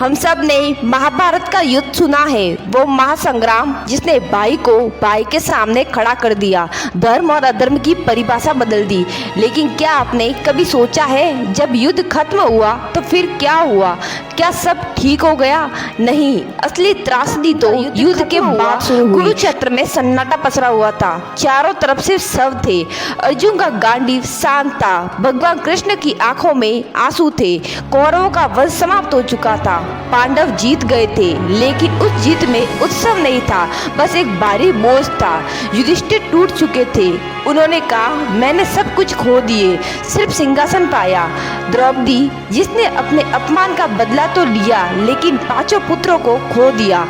हम सब ने महाभारत का युद्ध सुना है, वो महासंग्राम जिसने भाई को भाई के सामने खड़ा कर दिया, धर्म और अधर्म की परिभाषा बदल दी। लेकिन क्या आपने कभी सोचा है जब युद्ध खत्म हुआ तो फिर क्या हुआ? क्या सब ठीक हो गया? नहीं, असली त्रासदी तो युद्ध के बाद शुरू हुई। कुरुक्षेत्र में सन्नाटा पसरा हुआ था, चारों तरफ से शव थे। अर्जुन का गांडीव शांत था, भगवान कृष्ण की आंखों में आंसू थे। कौरवों का वध समाप्त हो चुका था, पांडव जीत गए थे, लेकिन उस जीत में उत्सव नहीं था, बस एक भारी बोझ था। युधिष्ठिर टूट चुके थे, उन्होंने कहा मैंने सब कुछ खो दिए, सिर्फ सिंहासन पाया। द्रौपदी जिसने अपने अपमान का बदला तो लिया, लेकिन पांचों पुत्रों को खो दिया।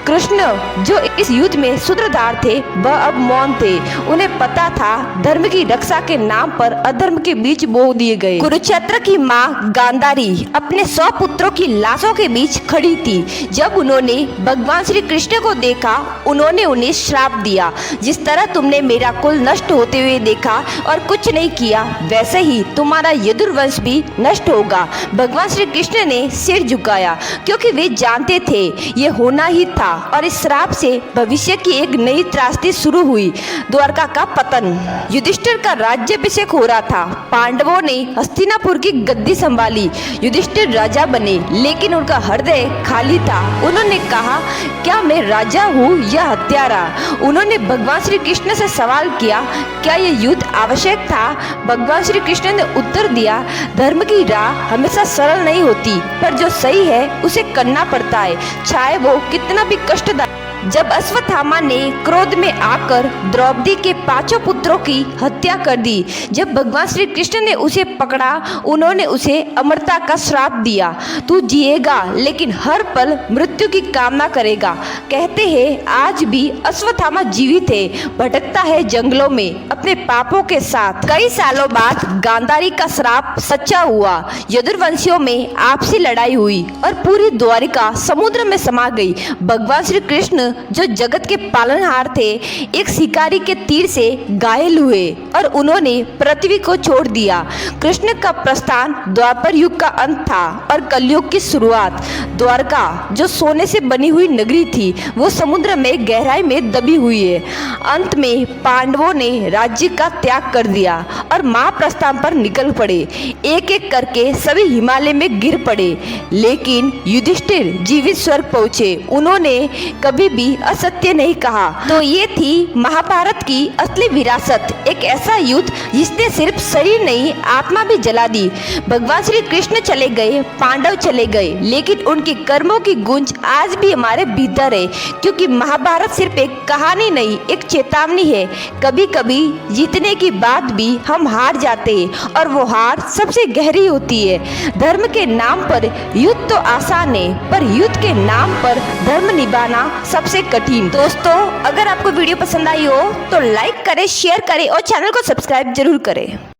कृष्ण जो इस युद्ध में सूत्रधार थे, वह अब मौन थे। उन्हें पता था धर्म की रक्षा के नाम पर अधर्म के बीच बो दिए गए। कुरुक्षेत्र की माँ गांधारी अपने 100 पुत्रों की लाशों के बीच खड़ी थी। जब उन्होंने भगवान श्री कृष्ण को देखा, उन्होंने उन्हें श्राप दिया, जिस तरह तुमने मेरा कुल नष्ट होते हुए देखा और कुछ नहीं किया, वैसे ही तुम्हारा यदुवंश भी नष्ट होगा। भगवान श्री कृष्ण ने सिर झुकाया, क्योंकि वे जानते थे ये होना ही था, और इस श्राप से भविष्य की एक नई त्रासदी शुरू हुई, द्वारका का पतन। युधिष्ठिर का राज्याभिषेक हो रहा था, पांडवों ने हस्तिनापुर की गद्दी संभाली। युधिष्ठिर राजा बने, लेकिन उनका हृदय खाली था। उन्होंने कहा क्या मैं राजा हूँ या हत्यारा? उन्होंने भगवान श्री कृष्ण से सवाल किया क्या ये युद्ध आवश्यक था? भगवान श्री कृष्ण ने उत्तर दिया धर्म की राह हमेशा सरल नहीं होती, पर जो सही है उसे करना पड़ता है, चाहे वो कितना भी कष्टदायक। जब अश्वत्थामा ने क्रोध में आकर द्रौपदी के 5 पुत्रों की हत्या कर दी, जब भगवान श्री कृष्ण ने उसे पकड़ा, उन्होंने उसे अमरता का श्राप दिया। तू जिएगा, लेकिन हर पल मृत्यु की कामना करेगा। कहते हैं आज भी अश्वत्थामा जीवित है, भटकता है जंगलों में अपने पापों के साथ। कई सालों बाद गांधारी का श्राप सच्चा हुआ। यदुवंशियों में आपसी लड़ाई हुई और पूरी द्वारिका समुद्र में समा गई। भगवान श्री कृष्ण जो जगत के पालनहार थे, एक शिकारी के तीर से घायल हुए और उन्होंने पृथ्वी को छोड़ दिया। कृष्ण का प्रस्थान द्वापर युग का अंत था और कलयुग की शुरुआत। द्वारका जो सोने से बनी हुई नगरी थी, वो समुद्र में गहराई में दबी हुई है। अंत में पांडवों ने राज्य का त्याग कर दिया और महाप्रस्थान पर निकल पड़े। एक एक करके सभी हिमालय में गिर पड़े, लेकिन युधिष्ठिर जीवित स्वर्ग पहुंचे। उन्होंने कभी भी असत्य नहीं कहा। तो ये थी महाभारत की असली विरासत, एक ऐसा युद्ध जिसने सिर्फ शरीर नहीं, आत्मा भी जला दी। भगवान श्री कृष्ण चले गए, पांडव चले गए, लेकिन उनके कर्मों की गूंज आज भी हमारे भीतर है, क्योंकि महाभारत सिर्फ एक कहानी नहीं, एक चेतावनी है। कभी कभी जीतने के बाद भी हम हार जाते हैं, और वो हार सबसे गहरी होती है। धर्म के नाम पर युद्ध तो आसान है, पर युद्ध के नाम पर धर्म निभाना सबसे कठिन। दोस्तों, अगर आपको वीडियो पसंद आई हो तो लाइक करें, शेयर करें और चैनल को सब्सक्राइब जरूर करें।